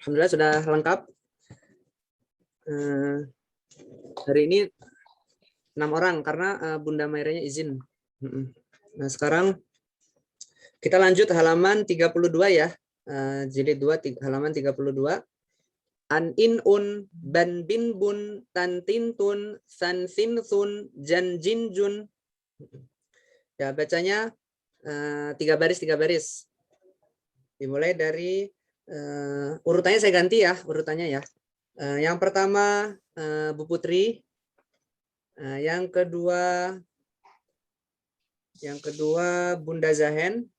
Alhamdulillah sudah lengkap. Hari ini 6 orang karena Bunda Mairanya izin. Nah, sekarang kita lanjut halaman 32 ya. Jilid 2 halaman 32. An in un ban bin bun tan tin tun san sin sun jan jin jun. Ya, bacanya 3 baris. Dimulai dari urutannya saya ganti ya, urutannya ya. Yang pertama Bu Putri, yang kedua Bunda Zahen,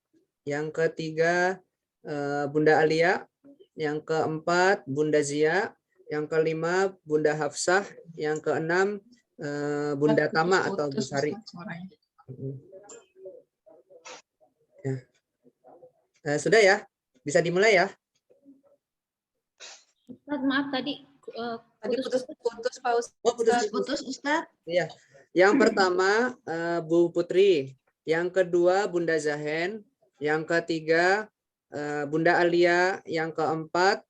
yang ketiga Bunda Alia, yang keempat Bunda Zia, yang kelima Bunda Hafsah, yang keenam Bunda Tama atau Bu Sari. Ya. Sudah ya, bisa dimulai ya. Ustaz, maaf tadi putus Pak Ustaz. Oh, putus Ustaz. Iya. Yang pertama Bu Putri, yang kedua Bunda Zahen, yang ketiga Bunda Alia, yang keempat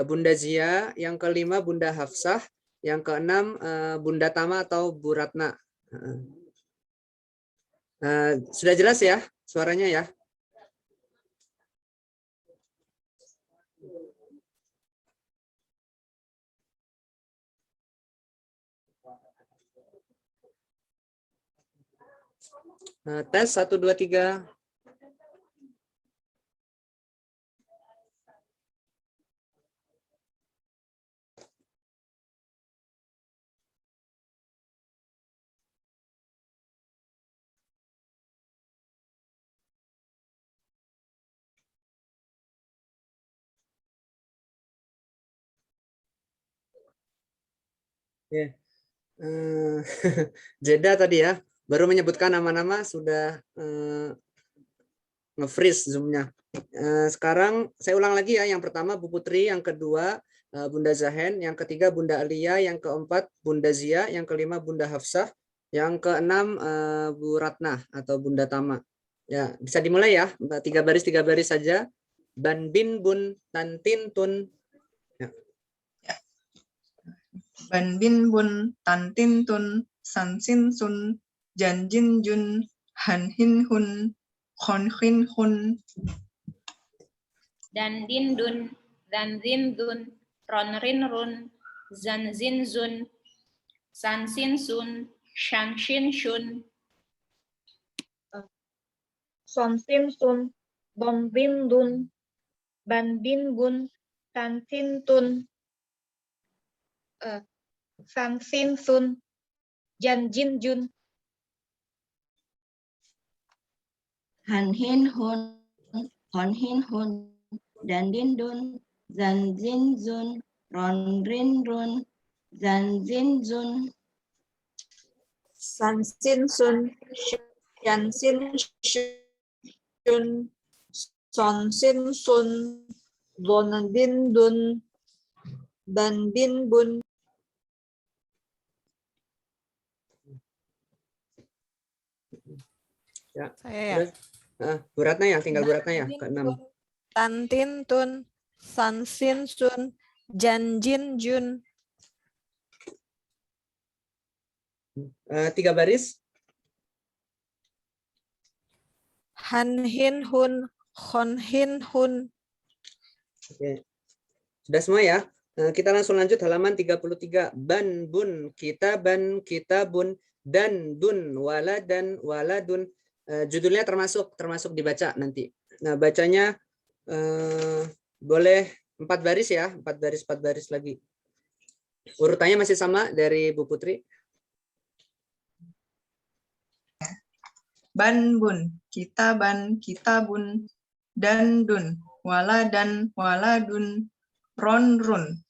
Bunda Zia, yang kelima Bunda Hafsah, yang keenam Bunda Tama atau Bu Ratna. Sudah jelas ya suaranya ya? Tes 1, 2, 3. Jeda tadi ya, baru menyebutkan nama-nama sudah nge-freeze Zoom-nya. Sekarang saya ulang lagi ya, yang pertama Bu Putri, yang kedua Bunda Zahen, yang ketiga Bunda Alia, yang keempat Bunda Zia, yang kelima Bunda Hafsah, yang keenam Bu Ratna atau Bunda Tama. Ya, bisa dimulai ya, 3 baris saja. Ban bin bun tan tin tun. Ban bin bun tan tin tun san sin sun jan jin jun han hin hun khon khin hun. dan din dun dan zin dun ron rin run zan zin zun san sin sun shan shin shun son sin sun bon bin dun ban bin bun tan sin tun san sin sun jan jin jun Han hin hun hon hin hun dan din dun zan zin zun ron rin run zan zin zun san sin sun shan sin shun son sin sun bon bin dun ban bin bun. Ya. Saya ya. Bu Ratna ya, tinggal Bu Ratna ya, ke-6. Tan tin tun, san sin sun, jan jin jun. 3 baris. Han hin hun, khon hin hun. Oke. Sudah semua ya? Kita langsung lanjut halaman 33. Ban bun kitaban kitabun dan dun waladan waladun. Judulnya termasuk dibaca nanti. Nah, bacanya boleh 4 baris ya, 4 baris lagi. Urutannya masih sama dari Bu Putri. Ban bun kitaban kitabun dan dun waladan waladun ron run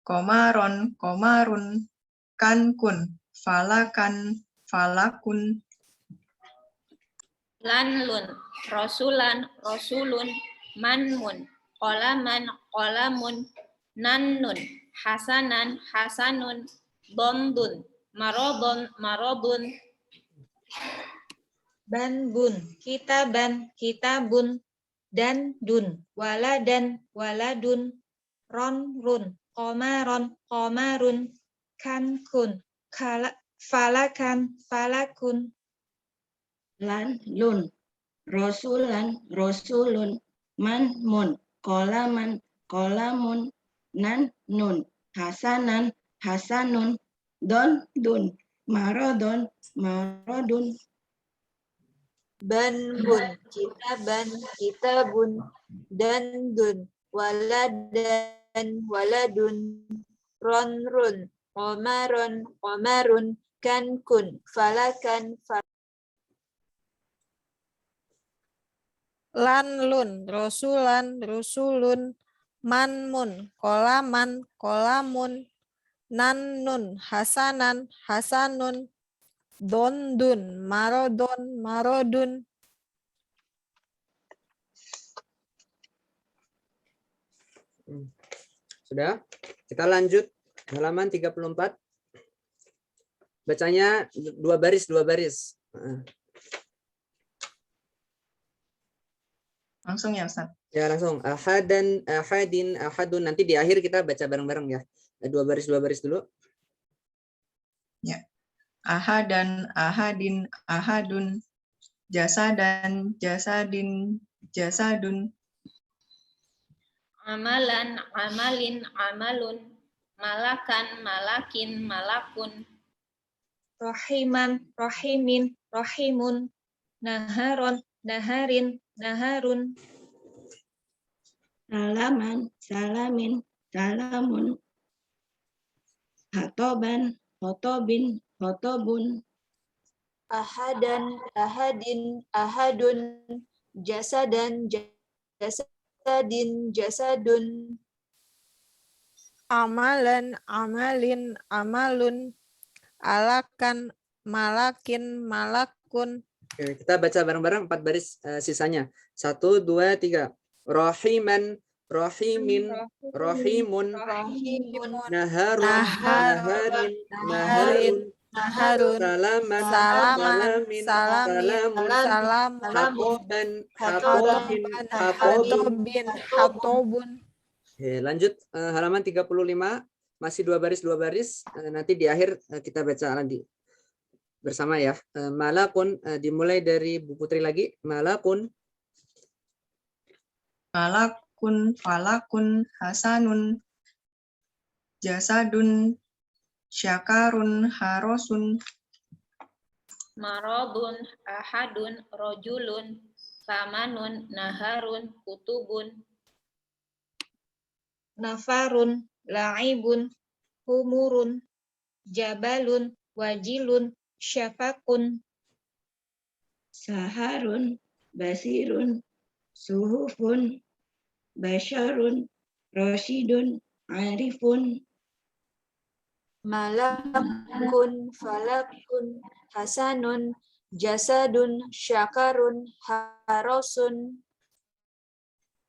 komaron komarun kan kun falakan falakun lan lun rasulan rasulun manmun qolaman qolamun nannun hasanan hasanun bondun marobon marobun. Ban bun kitaban kitabun dan dun waladan waladun ronrun, komaron, komarun, kankun, falakan, falakun. Lan lun, rosulan, rosulun, man mun, kolaman, kolamun, nan nun, hasanan, hasanun, don dun, marodon, marodun. Banbun, kitaban, kitabun, dandun, waladan, waladun, ronrun, qomaron, qomarun, kankun, falakan, Lan lun, rosulan, rusulun, manmun, kolaman, kolamun, nannun, hasanan, hasanun, dondun, marodon, marodun. Sudah? Kita lanjut halaman 34. Bacanya dua baris. Langsung ya Ustaz. Ya langsung. Ahadan, ahadin, ahadun. Nanti di akhir kita baca bareng-bareng ya. Dua baris dulu. Ya. Ahadan, ahadin, ahadun, jasadan, jasadin, jasadun, Amalan, amalin, amalun, malakan, malakin, malakun, Rohiman, rohimin, rohimun, naharon, naharin, naharun. Salaman, salamin, salamun, hatoban, hotobin, hotobun, ahadan, ahadin, ahadun, jasadan, jasadin, jasadun, Amalan, amalin, amalun, alakan, malakin, malakun. Oke, kita baca bareng-bareng 4 baris sisanya. 1, 2, 3. Rohiman, rohimin, rohimun, rahimun, naharun, naharin, naharin, naharun, naharun, salaman, salaman, salamin, salamin, salamun, salamun, hatoban, hatoban, hatobin, hatobin. hatobin, hatobun. Oke, lanjut halaman 35. Masih dua baris. Nanti di akhir kita baca lagi bersama ya. Malakun, dimulai dari Bu Putri lagi. Malakun, malakun, falakun, hasanun, jasadun, syakarun, harosun, marodun, ahadun, rojulun, samanun, naharun, kutubun, Nafarun, la'ibun, humurun, jabalun, wajilun, syafakun. saharun, basirun, suhufun, basyarun, rosidun, arifun, malakun, falakun, hasanun, jasadun, syakarun, harosun,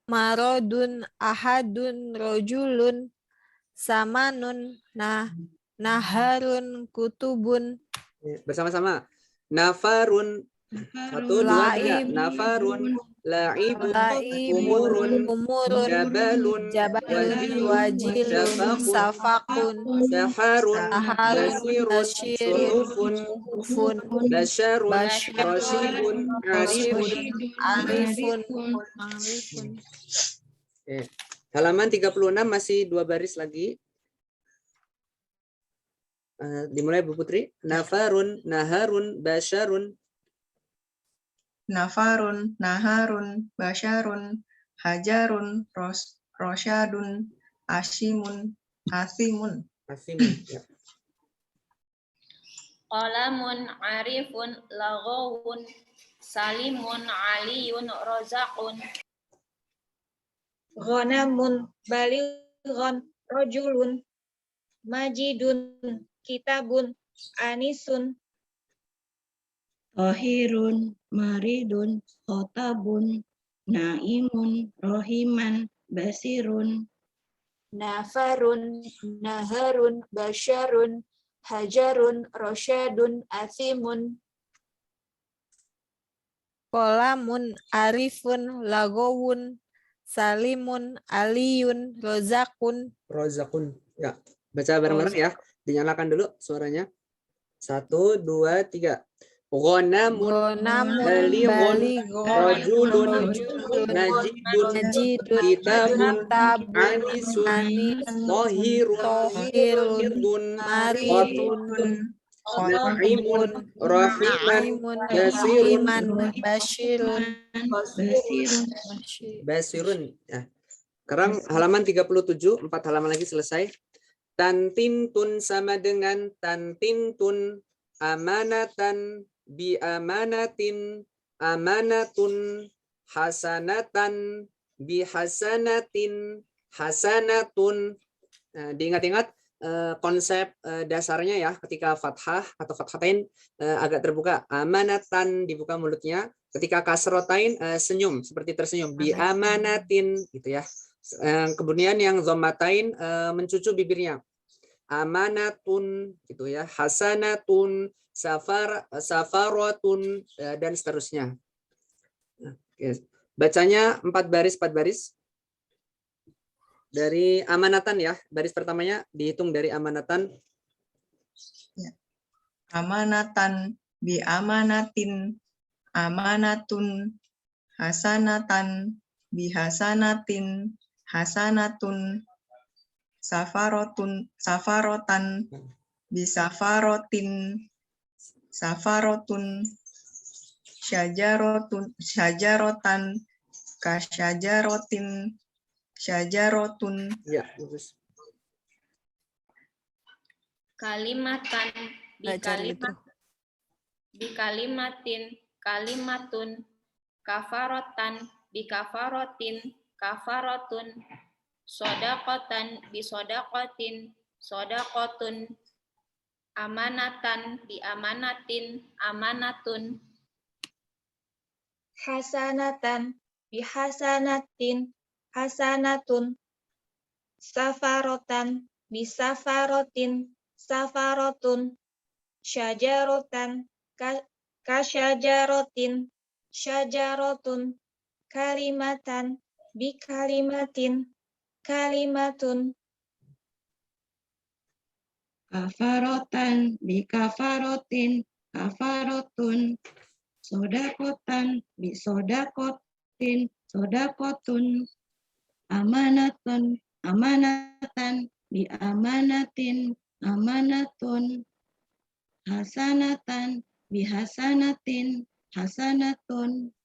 Marodun, ahadun, rojulun, samanun, naharun, kutubun, bersama-sama. Nafarun, 1, 2, 3. Nafarun, la'ibun, umurun, umurun, jabalun, jabalun, wajilun, wajilun, syafakun, safakun, saharun, saharun, basirun, basyirun, suhufun, suhufun, basyarun, basyarun, rosyidun, arifun. arifun, arifun. Oke. Halaman 36 masih dua baris lagi. Dimulai Bu Putri. Nafarun, naharun, basyarun, nafarun, naharun, basyarun, hajarun, rosyadun, asimun, asimun, asimun. Ya. qalamun, arifun, lagawun, salimun, aliyun, rozakun, Ghanamun, balighan, rojulun, majidun, kitabun, anisun. tohirun, maridun, khotabun, naimun, rohiman, basirun, nafarun, naharun, basyarun, hajarun, rosyadun, athimun, Kolamun, arifun, lagowun, Salimun, Aliyun, Rozakun. Rozakun. Ya, baca bareng-bareng ya. Dinyalakan dulu suaranya. 1, 2, 3. Ghonamun, Gonamun, balighun, Balighun, rajulun, Rajulun, najidun, Najidun, kitabun, Kitabun, anisun, Anisun, tohirun, Tohirun, maridun, Maridun, na'imun, rahiman, Naimun, basirun, Rahiman, Bashirun, Basirun. basirun. Ya. Sekarang halaman 37, 4 halaman lagi selesai. Tantintun sama dengan tantintun, amanatan, bi amanatin, amanatun, hasanatan, bi hasanatin, hasanatun. Nah, diingat-ingat konsep dasarnya ya, ketika fathah atau fathatain agak terbuka, amanatan dibuka mulutnya, ketika kasrotain senyum seperti tersenyum, bi amanatin gitu ya. Kemudian yang dhammatain mencucu bibirnya, amanatun gitu ya, hasanatun, safaratun dan seterusnya. Oke. Bacanya 4 baris 4 baris. Dari amanatan ya, baris pertamanya dihitung dari amanatan. Amanatan, bi amanatin, amanatun, hasanatan, bi hasanatin, hasanatun, safarotun, safarotan, bi safarotin, safarotun, syajarotun, syajarotan, kasyajarotin, syajarotun, Ya, bagus. Kalimatan, Belajar gitu. bikalimatin, kalimatun, kafarotan, bikafarotin, kafarotun, sodakotan, bisodakotin, sodakotun, amanatan, biamanatin, amanatun, Hasanatan, bihasanatin, hasanatun. Safarotan, bisafarotin, safarotun. Syajarotan, kasyajarotin, syajarotun. Kalimatan, bikalimatin, kalimatun. Kafarotan, bikafarotin, kafarotun. Sodakotan, bisodakotin, sodakotun. Amanatun, amanatan, biamanatin, amanatun. Hasanatan, bihasanatin, hasanatun.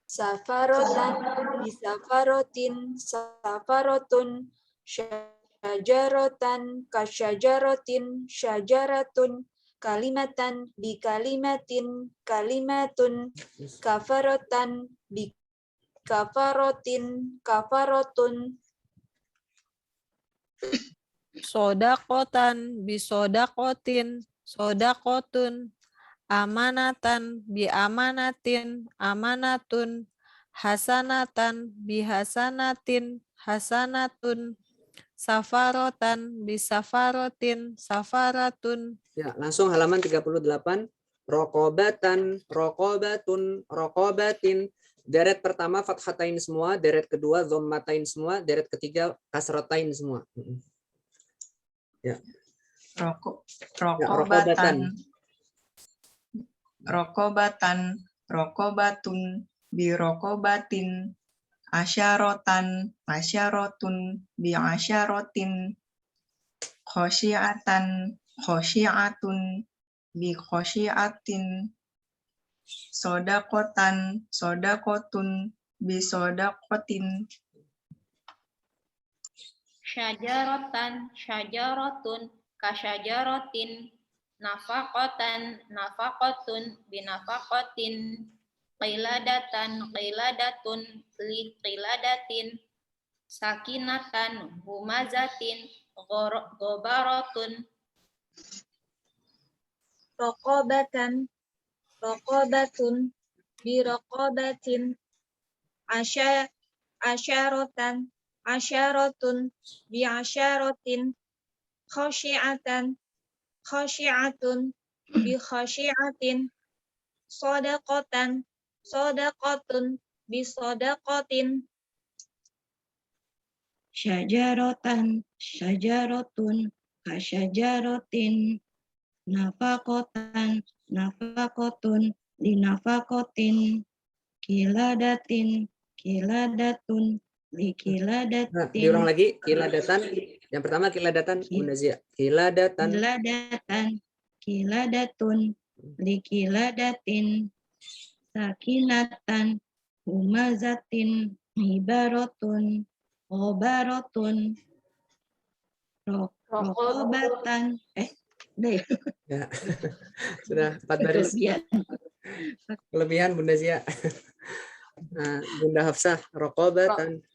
Safarotan, bisafarotin, safarotun, syajarotan, kasyajarotin, syajaratun, kalimatan, bikalimatin, kalimatun, kafarotan, bikafarotin, kafarotun, Sodakotan, bisodakotin, sodakotun, amanatan, biamanatin, amanatun, hasanatan, bihasanatin, hasanatun, safarotan, bisafarotin, safaratun. Ya, langsung halaman 38. Rokobatan, rokobatun, rokobatin. Deret pertama fathatain semua, deret kedua dhammatain semua, deret ketiga kasratain semua. Ya. rokobatan, rokobatan, rokobatun, birokobatin, asyarotan, asyarotun, biasyarotin, khosyiatan, khosyiatun, bikhosyiatin, sodakotan, sodakotun, bisodakotin, syajarotan, syajarotun, kasyajarotin, nafakotan, nafakotun, binafakotin, qiladatan, qiladatun, qiladatin, sakinatan, humazatin, gobarotun, Rokobatan, rokobatun, birokobatin. Asyarotan, asyarotun, biasyarotin. Khosyiatan, khosyiatun, bikhosyiatin. Sodakotan, sodakotun, bisodakotin. syajaratan, syajaratun, kasyajaratin, nafaqatan, nafaqatun, linafaqatin, kiladatin, kiladatun, Nah, likiladatin, diulang lagi, kiladatan. Yang pertama kiladatan, Bunda Zia. Kiladatan. kiladatan, kiladatun, likiladatin, sakinatan, humazatin, ibaratun, obaratun, rokobatan, udah ya? Ya. Sudah 4 baris. Kelebihan. Kelebihan Bunda Zia. Nah, Bunda Hafsah, rokobatan.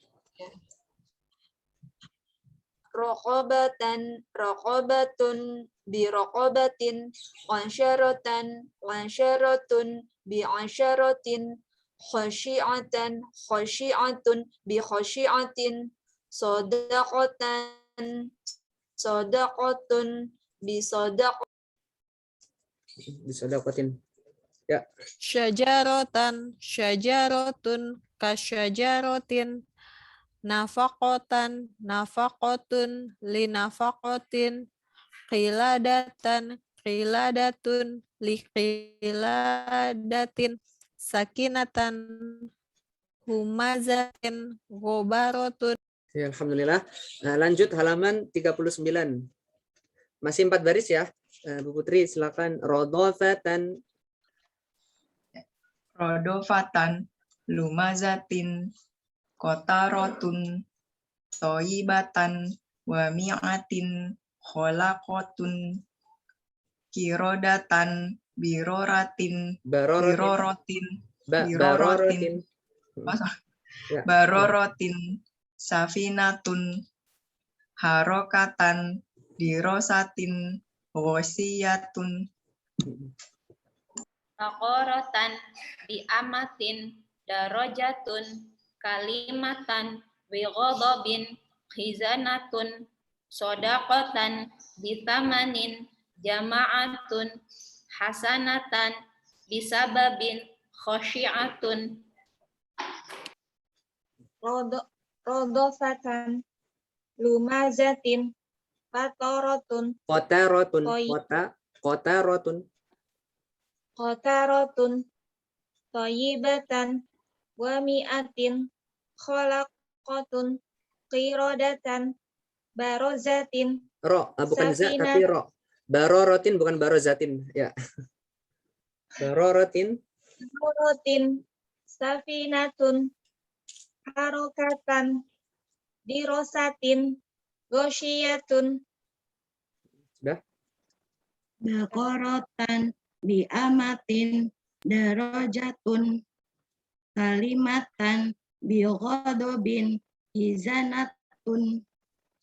Raqabatan, raqabatun, biraqabatin, ansyaratan, ansyaratun, bi'asyaratin, khasyi'atan, khasyi'atun, bikhasyi'atin, sadaqatan, sadaqatun, bisadaq. Disodakotin. Ya. Syajaratan, syajaratun, kasyajaratin, nafaqatan, nafaqatun, linafaqatin, qiladatan, qiladatun, liqiladatin, sakinatan, humazatin, ghobaratun. Ya, alhamdulillah. Nah, lanjut halaman 39. Masih 4 baris ya. Bu Putri silakan. Rodofatan. Rodofatan, lumazatin, kotarotun, toyibatan, wami'atin, kholakotun, kirodatan, biroratin, Barorotin. birorotin, Ya. barorotin, safinatun, harokatan, dirosatin, wasiyatun, Taqaratan, bi'amatin, darajatun, kalimatan, bighadabin, khizanatun, sodaqatan, bitamanin, jama'atun, hasanatan, bisababin, khasyi'atun. Rodofatan, lumazatin, fatorotun, Kotarotun. Toy- Kotarotun. kotarotun, toyibatan, wami'atin, kholakotun, qirodatan, barozatin, Ro, bukan za Safinat. tapi ro. Barorotin bukan barozatin. Ya. Barorotin. Murutin, safinatun, harokatan, dirosatin, gosyiyatun, Sudah. Baqaratan, bi'amatin, darajatun, kalimatan, bighadabin, izanatun,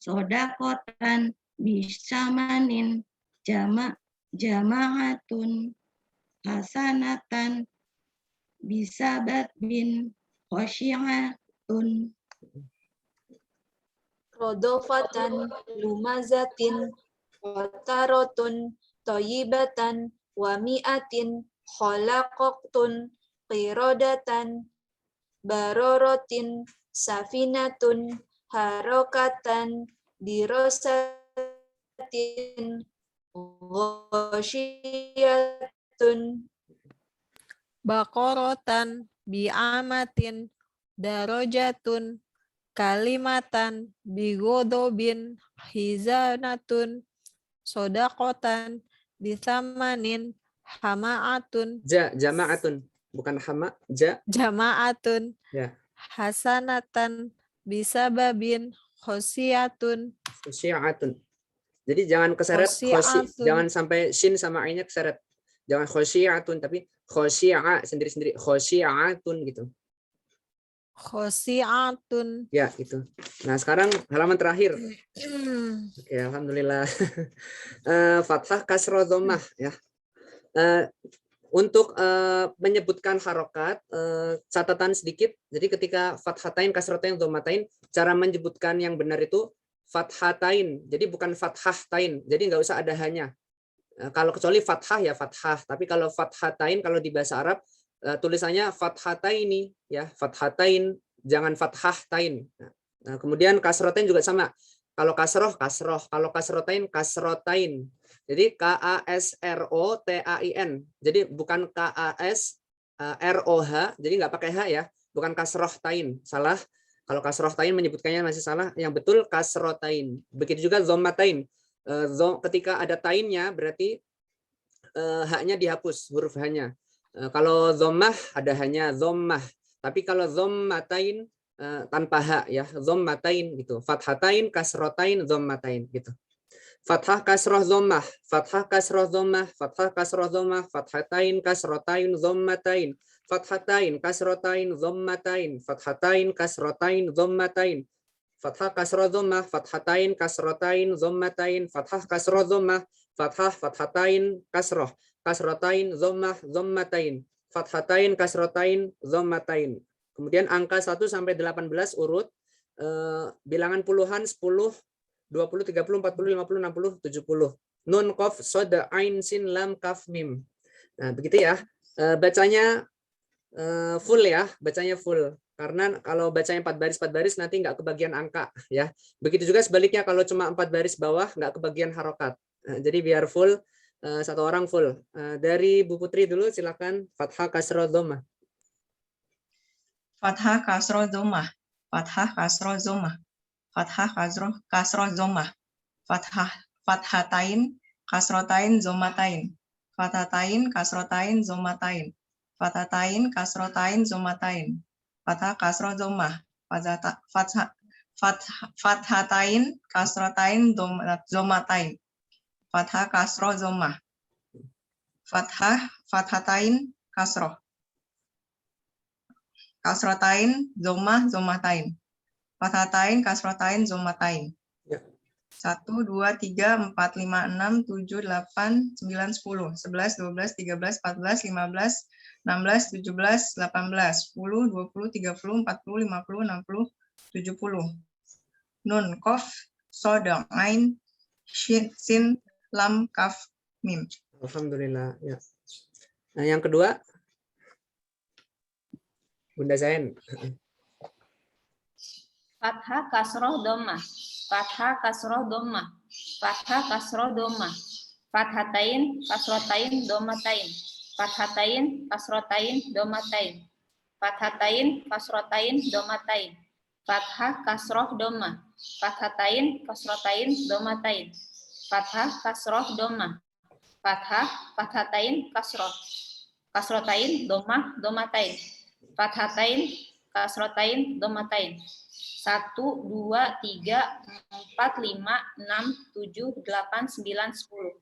sodakotan, bisamanin, jama'atun, hasanatan, bisababin, khasyi'atun, Rodofatan, lumazatin, qatarotun, toyibatan, wami'atin, khalaqatun, qirodatan, barorotin, safinatun, harokatan, dirosatin, ghasyiyatun. Baqaratan, bi'amatin, darajatun, kalimatan, bigodobin, hizanatun, sodakotan, bisamanin, hama'atun, Jama'atun. Bukan hama. jama'atun, Ya. hasanatan, bisababin, khosiyatun, Khosyi'atun. Jadi jangan keseret. Khosyi'atun. Jangan sampai shin sama i-nya keseret. Jangan khosyi'atun tapi khosyi'a sendiri-sendiri. Khosyi'atun gitu. khosiyatun. Ya, itu. Nah, sekarang halaman terakhir. Oke, alhamdulillah. Fathah kasroh dhammah ya. Untuk menyebutkan harokat, catatan sedikit. Jadi ketika fathatain, kasrotain, dhammatain, cara menyebutkan yang benar itu fathatain. Jadi bukan fathatain. Jadi nggak usah ada hanya. Kalau kecuali fathah ya fathah. Tapi kalau fathatain, kalau di bahasa Arab tulisannya fathataini ya, fathatain, jangan fathahtain. Nah, Nah, kemudian kasrotain juga sama. Kalau kasroh, kasroh. Kalau kasrotain, kasrotain. Jadi KASROTAIN. Jadi bukan KASROH. Jadi nggak pakai H ya. Bukan kasrohtain. Salah. Kalau kasrohtain menyebutkannya masih salah. Yang betul kasrotain. Begitu juga zommatain. Ketika ada tainnya berarti haknya dihapus, huruf H-nya. Kalau zommah ada hanya zommah. Tapi kalau zommatain tanpa hak ya, zommatain gitu. Fathatain, kasrotain, zommatain gitu. Fathah kasroh zommah, fathah kasroh zommah, fathah kasroh zommah, fathatain, kasrotain, zommatain, fathatain, kasrotain, zommatain, fathatain, kasrotain, zommatain, fathah kasroh zommah, fathatain, kasrotain, zommatain, fathah kasroh zommah, fathah, fathatain, kasroh, kasrotain, zommah, zommatain, fathatain, kasrotain, zommatain. Kemudian angka 1 sampai 18 urut, bilangan puluhan 10, 20, 30, 40, 50, 60, 70. Nun, qaf, sod, ain, sin, lam, kaf, mim. Nah, begitu ya. Bacanya full ya, bacanya full. Karena kalau bacanya 4 baris nanti nggak kebagian angka ya. Begitu juga sebaliknya kalau cuma 4 baris bawah nggak kebagian harokat. Jadi biar full, satu orang full. Dari Bu Putri dulu silakan. Fathah, kasroh, dhammah. Fathah, kasroh, dhammah. Fathah, kasroh, dhammah. Fathah, kasroh, dhammah. Fathah, fathatain, kasrotain, zommatain. Fathatain, kasrotain, zommatain. Fathatain, kasrotain, zommatain. Fathah, kasroh, dhammah. Fathatain, kasrotain, zommatain. Fathah, kasroh, dhammah. Fathatain, kasroh. Kasrotain, dhammah, zommatain. Fathatain, kasrotain, zommatain. 1, 2, 3, 4, 5, 6, 7, 8, 9, 10, 11, 12, 13, 14, 15, 16, 17, 18, 19, 20, 21, 22, 23, 24, 25, 26, 27, Nun, Qaf, Sod, Ain, Shin, Sin, Lam, Kaf, Mim. Alhamdulillah. Ya. Nah, yang kedua, Bunda Zain. Fathah, kasroh, dhammah. Fathah, kasroh, dhammah. Fathah, kasroh, dhammah. Fathatain, kasrotain, dhammatain. Fathatain, kasrotain, dhammatain. Fathatain, kasrotain, dhammatain. Fathah, kasroh, dhammah. Fathatain, kasrotain, dhammatain. Fathah, kasroh, dhammah. Fathah, fathatain, kasroh. Kasrotain, dhammah, dhammatain. Fathatain, kasrotain, dhammatain. 1, 2, 3, 4, 5, 6, 7, 8, 9, 10.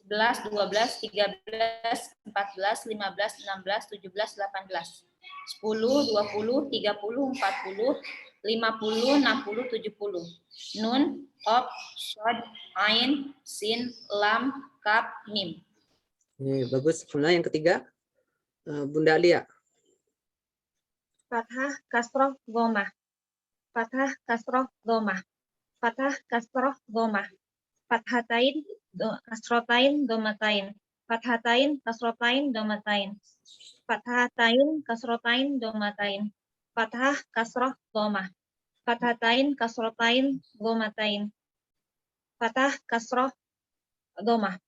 11, 12, 13, 14, 15, 16, 17, 18. 10, 20, 30, 40, 50, 60, 70. Nun, Qaf, Shad, Ain, Sin, Lam, Kaf, Mim. Ini bagus. Kemudian yang ketiga, Bunda Alia. Fathah, kasroh, dhammah. Fathah, kasroh, dhammah. Fathah, kasroh, dhammah. Fathatain, kasrotain, dhammatain. Fathatain, kasrotain, dhammatain. Fathatain, kasrotain, dhammatain. Fathah, kasroh, dhammah. Fathatain, kasrotain, dhammatain. Fathah, kasroh, dhammah.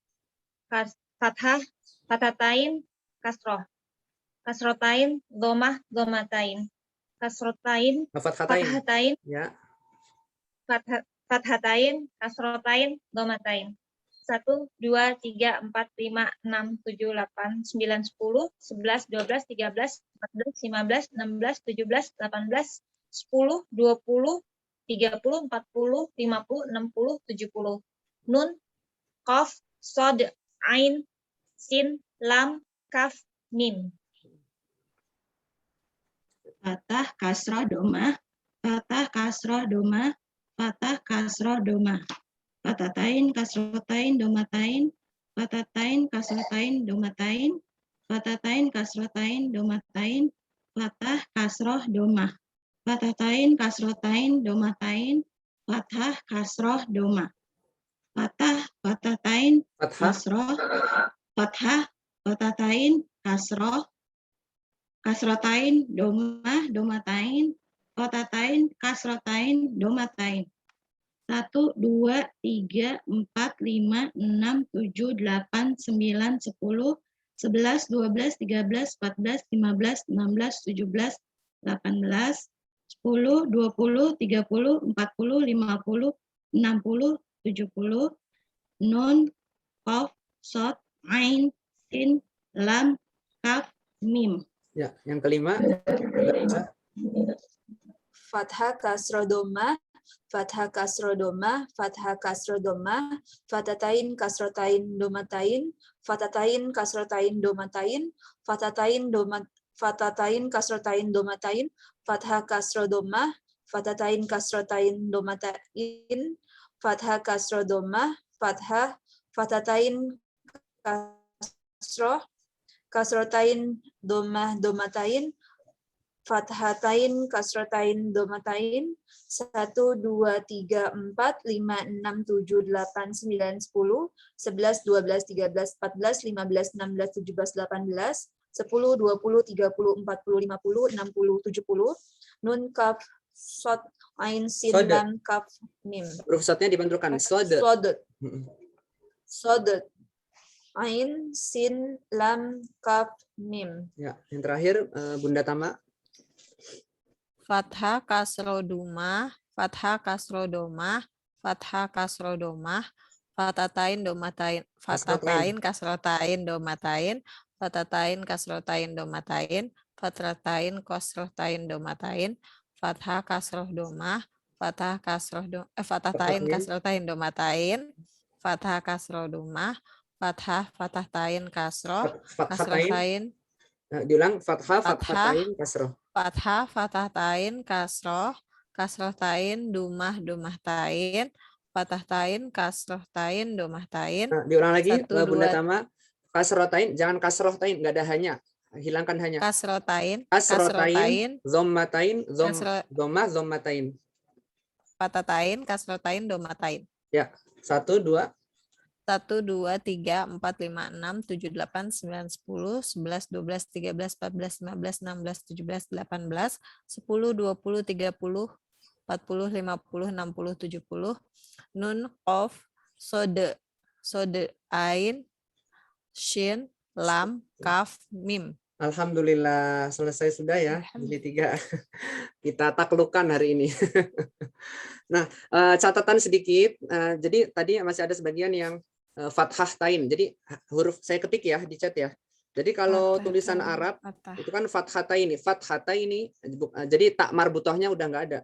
Fathah, fathatain, kasroh. Kasrotain, dhammah, dhammatain. Kasrotain, fathatain, Ya. fathatain, kasrotain, dhammatain. 1, 2, 3, 4, 5, 6, 7, 8, 9, 10, 11, 12, 13, 14, 15, 16, 17, 18, 10, 20, 30, 40, 50, 60, 70. Nun, Qaf, Sod, Ain, Sin, Lam, Kaf, Mim. Fathah, kasroh, dhammah. Fathah, kasroh, dhammah. Fathah, kasroh, dhammah. Fathatain, kasrotain, dhammatain. Fathatain, kasrotain, dhammatain. Fathatain, kasrotain, dhammatain. Fathah, kasroh, dhammah. Fathatain, kasrotain, dhammatain. Fathah, kasroh, dhammah. Fathah, fathatain, kasroh. Fathah, fathatain, kasroh. Kasrotain, dhammah, dhammatain. fatatain, kasrotain, domatain. 1, 2, 3, 4, 5, 6, 7, 8, 9, 10, 11, 12, 13, 14, 15, 16, 17, 18, 10, 20, 30, 40, 50, 60, 70, 80, nun, qaf, shad, ain, sin, lam, kaf, mim. Ya, yang kelima. Fathah kasroh domah, fathah kasroh domah, fathah kasroh domah, fatatain kasrotain domatain, fatatain kasrotain domatain, fatatain kasrotain domatain, fathah kasroh domah, fatatain kasrotain domatain, fathah kasroh domah, fathah, fatatain kasrotain domah domatain, fathatain, kasrotain, domatain, 1, 2, 3, 4, 5, 6, 7, 8, 9, 10, 11, 12, 13, 14, 15, 16, 17, 18, 10, 20, 30, 40, 50, 60, 70, nun, kaf, shad, ain, sin, Sod. lam, kaf, mim. Huruf shadnya dibenturkan. Sod. Sod, ain, sin, lam, kaf, mim. Ya, yang terakhir Bunda Tama. Fathah kasro dumah, fathah kasro domah, fathah kasro domah, fatatain domatain, fatatain kasrotain domatain, fatatain kasrotain domatain, fatatain kasrotain domatain, fathah kasroh domah, fathah kasroh fatatain kasrotain domatain, fathah kasroh domah, fatatain kasroh, kasrotain. Diulang, fathah, fathatain, kasroh. Fathah, fathatain, kasroh, kasrohtain, dumah, dumahtain, fatahtain, kasrohtain, domahtain. Nah, diulang lagi, 1, 2, Bunda Tama. Kasrohtain, jangan kasrohtain, nggak ada hanya. Hilangkan hanya. kasrohtain, Kasrohtain, zommatain, kasro, zomah, zommatain. fathatain, kasrohtain, domatain. Ya, 1, 2. 1, 2, 3, 4, 5, 6, 7, 8, 9, 10, 11, 12, 13, 14, 15, 16, 17, 18, 10, 20, 30, 40, 50, 60, 70, nun, qaf, sode, ain, shin, lam, kaf, mim. Alhamdulillah, selesai sudah ya. Jilid 3. Kita taklukkan hari ini. Nah, catatan sedikit. Jadi tadi masih ada sebagian yang fathah tain. Jadi huruf saya ketik ya di chat ya. Jadi kalau tulisan Arab itu kan fathah tain ini. Jadi tak marbutohnya udah nggak ada.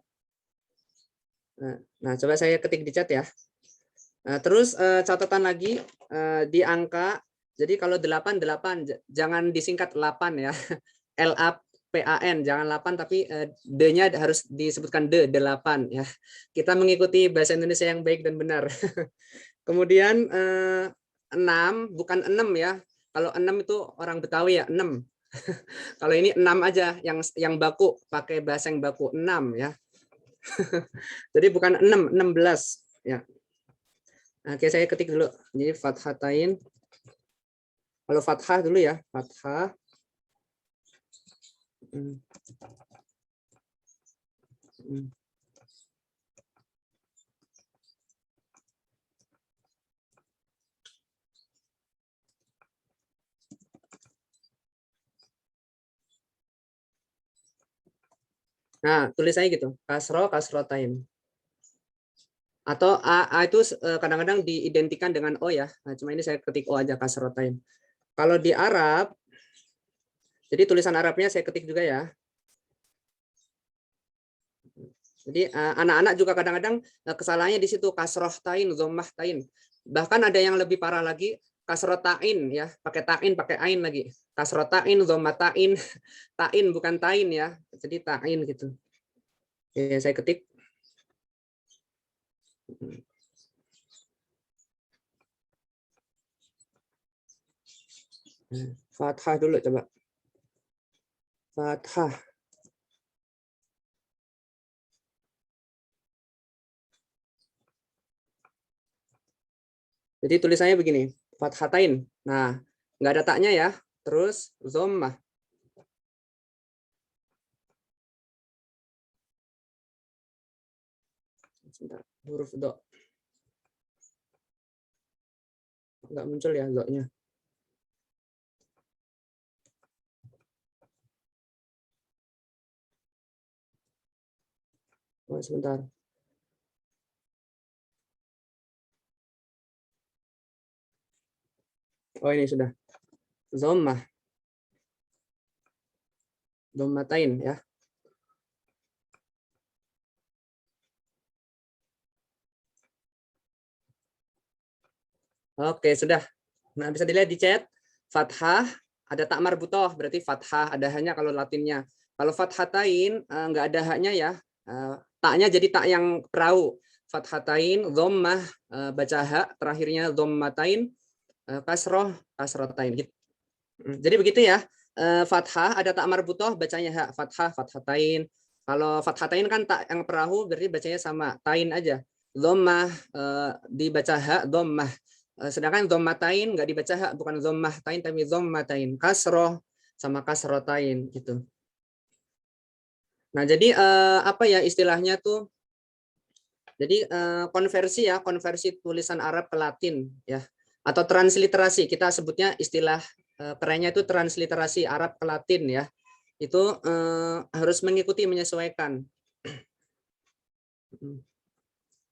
Nah, coba saya ketik di chat ya. Terus catatan lagi di angka. Jadi kalau 8 jangan disingkat 8 ya. LAPAN jangan 8 tapi D-nya harus disebutkan D 8 ya. Kita mengikuti bahasa Indonesia yang baik dan benar. Kemudian 6 bukan 6 ya. Kalau 6 itu orang Betawi ya 6. Kalau ini 6 aja yang baku pakai bahasa yang baku 6 ya. Jadi bukan 6, 16 ya. Oke, saya ketik dulu. Jadi fathatain. Kalau fathah dulu ya, fathah. Nah, tulis aja gitu, kasro, kasrotain. Atau A itu kadang-kadang diidentikan dengan O ya. Nah, cuma ini saya ketik O aja, kasrotain. Kalau di Arab, jadi tulisan Arabnya saya ketik juga ya. Jadi anak-anak juga kadang-kadang kesalahannya di situ, kasrohtain, zommahtain. Bahkan ada yang lebih parah lagi, kasrotain ya, pakai tain, pakai ain lagi. Kasrotain, zommatain, tain bukan tain ya. Jadi tain gitu. Ya, saya ketik. Fathah dulu coba. Fathah. Jadi tulisannya begini, fathatain. Nah, nggak ada taknya ya. Terus zommah. Sebentar, huruf do. Nggak muncul ya do-nya. Oh, sebentar. Oh, ini sudah. Dhammah. Dhammatain ya. Oke, sudah. Nah, bisa dilihat di chat. Fathah, ada tak marbutoh, berarti fathah, ada hanya kalau latinnya. Kalau fathatain, nggak ada haknya ya. Taknya jadi tak yang perahu. Fathatain, dhammah, baca hak, terakhirnya dhammatain, kasroh, kasrotain. Gitu. Jadi begitu ya. Fathah, ada tak marbutoh, bacanya hak. Fathah, fathatain. Kalau fathatain kan tak yang perahu, berarti bacanya sama. Tain aja. Dhammah, dibaca hak, dhammah. Sedangkan dhammatain nggak dibaca hak, bukan dhammahtain tapi dhammatain, kasroh sama kasrotain gitu. Nah, jadi apa ya istilahnya tuh? Jadi konversi ya, konversi tulisan Arab ke Latin ya, atau transliterasi, kita sebutnya istilah kerennya itu transliterasi Arab ke Latin ya. Itu harus mengikuti, menyesuaikan.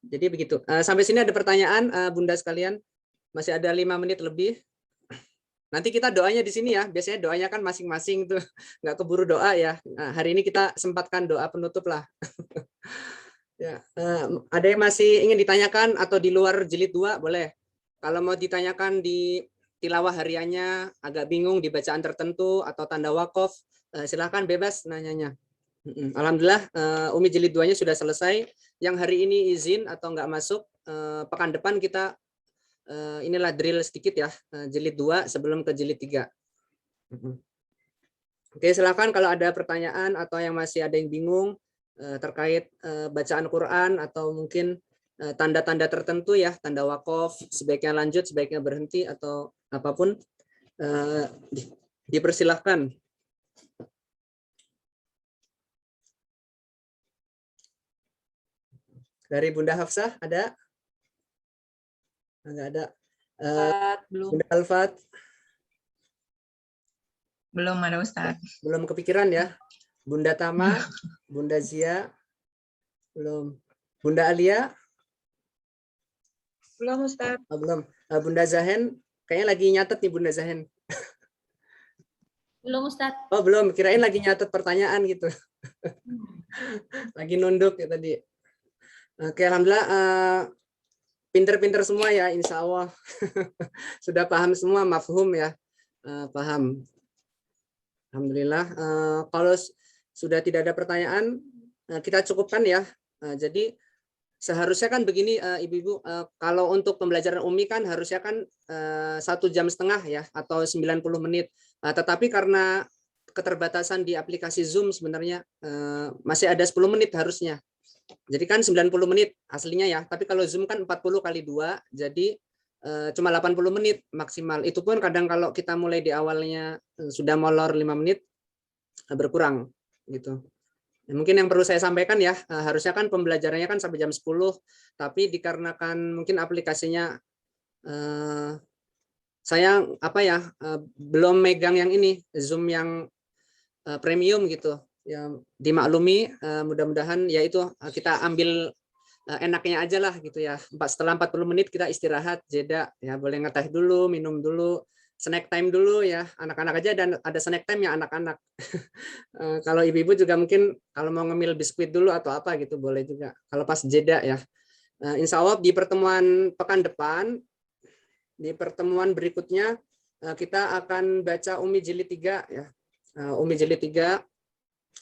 Jadi begitu. Sampai sini ada pertanyaan Bunda sekalian? Masih ada 5 menit lebih. Nanti kita doanya di sini ya. Biasanya doanya kan masing-masing tuh, nggak keburu doa ya. Nah, hari ini kita sempatkan doa penutup lah. Ya, ada yang masih ingin ditanyakan atau di luar jilid 2 boleh. Kalau mau ditanyakan di tilawah hariannya, agak bingung di bacaan tertentu atau tanda wakaf, silahkan bebas nanyanya. Alhamdulillah Umi jilid 2-nya sudah selesai. Yang hari ini izin atau nggak masuk, pekan depan kita inilah drill sedikit ya, jilid 2 sebelum ke jilid 3. Oke, silakan kalau ada pertanyaan atau yang masih ada yang bingung terkait bacaan Quran atau mungkin tanda-tanda tertentu ya, tanda wakaf, sebaiknya lanjut, sebaiknya berhenti atau apapun, dipersilahkan. Dari Bunda Hafsah ada? Nggak ada. Belum. Bunda Alfat? Belum ada Ustadz. Belum kepikiran ya? Bunda Tama? Bunda Zia? Belum. Bunda Alia? Belum Ustaz. Oh, belum. Bunda Zahen? Kayaknya lagi nyatet nih Bunda Zahen. Belum Ustaz. Oh belum, kirain lagi nyatet pertanyaan gitu. Lagi nunduk ya tadi. Oke, alhamdulillah pinter-pinter semua ya, insya Allah. Sudah paham semua, mafhum ya, paham. Alhamdulillah. Kalau sudah tidak ada pertanyaan, kita cukupkan ya. Jadi seharusnya kan begini Ibu-Ibu, kalau untuk pembelajaran Umi kan harusnya kan 1,5 jam ya, atau 90 menit. Tetapi karena keterbatasan di aplikasi Zoom sebenarnya masih ada 10 menit harusnya. Jadi kan 90 menit aslinya ya, tapi kalau Zoom kan 40 kali 2, jadi cuma 80 menit maksimal. Itu pun kadang kalau kita mulai di awalnya sudah molor 5 menit, berkurang gitu. Mungkin yang perlu saya sampaikan ya, harusnya kan pembelajarannya kan sampai jam 10, tapi dikarenakan mungkin aplikasinya saya belum megang yang ini, Zoom yang premium gitu. Ya, dimaklumi, mudah-mudahan ya itu kita ambil enaknya aja lah gitu ya. Setelah 40 menit kita istirahat, jeda ya, boleh ngeteh dulu, minum dulu, snack time dulu ya, anak-anak aja, dan ada snack time ya anak-anak. Kalau ibu-ibu juga mungkin kalau mau ngemil biskuit dulu atau apa gitu boleh juga kalau pas jeda ya. Insya Allah di pertemuan pekan depan, di pertemuan berikutnya kita akan baca Umi jilid 3 ya. Umi jilid 3.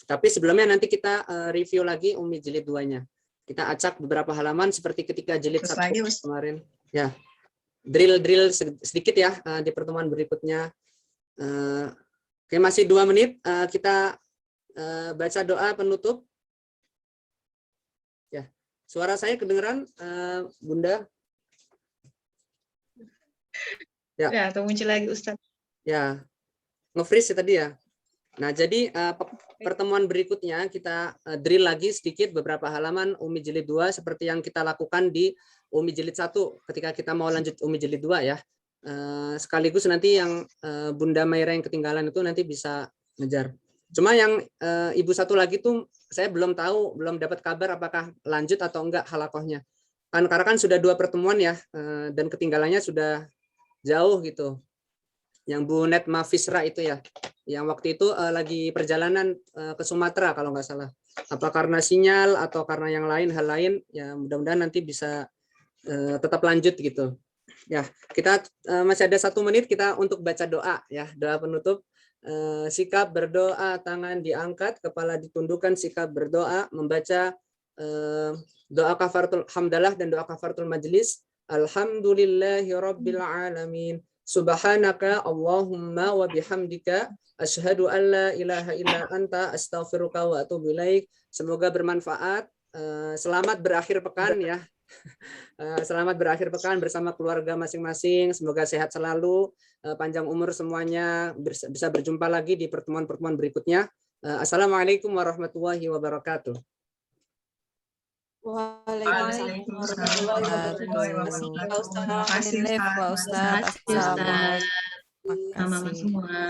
Tapi sebelumnya nanti kita review lagi Umi jilid 2-nya. Kita acak beberapa halaman seperti ketika jilid 1 kemarin. Ya. Drill sedikit ya di pertemuan berikutnya. Oke, masih 2 menit, kita baca doa penutup. Ya. Suara saya kedengeran, Bunda? Ya, atau muncul lagi Ustaz. Ya. Nge-freeze ya tadi ya. Nah, jadi pertemuan berikutnya kita drill lagi sedikit beberapa halaman Umi Jilid 2 seperti yang kita lakukan di Umi Jilid 1 ketika kita mau lanjut Umi Jilid 2 ya. Sekaligus nanti yang Bunda Maira yang ketinggalan itu nanti bisa ngejar. Cuma yang Ibu satu lagi tuh saya belum tahu, belum dapat kabar apakah lanjut atau enggak halakohnya. Karena kan sudah 2 pertemuan ya, dan ketinggalannya sudah jauh gitu. Yang Bu Netma Fisra itu ya, yang waktu itu lagi perjalanan ke Sumatera kalau nggak salah. Apa karena sinyal atau karena yang lain, hal lain, ya mudah-mudahan nanti bisa tetap lanjut gitu. Ya, kita masih ada 1 menit kita untuk baca doa ya, doa penutup. Sikap berdoa, tangan diangkat, kepala ditundukkan, sikap berdoa, membaca doa kafaratul hamdalah dan doa kafaratul majlis. Alhamdulillahirabbil alamin. Subhanaka Allahumma wa bihamdika asyhadu an la ilaha illa anta astaghfiruka wa atubu ilaik. Semoga bermanfaat. Selamat berakhir pekan ya. Selamat berakhir pekan bersama keluarga masing-masing. Semoga sehat selalu, panjang umur semuanya, bisa berjumpa lagi di pertemuan-pertemuan berikutnya. Assalamualaikum warahmatullahi wabarakatuh. Waalaikumsalam warahmatullahi wabarakatuh. Terima kasih, Pak Ustadz. Assalamualaikum. Sama semua.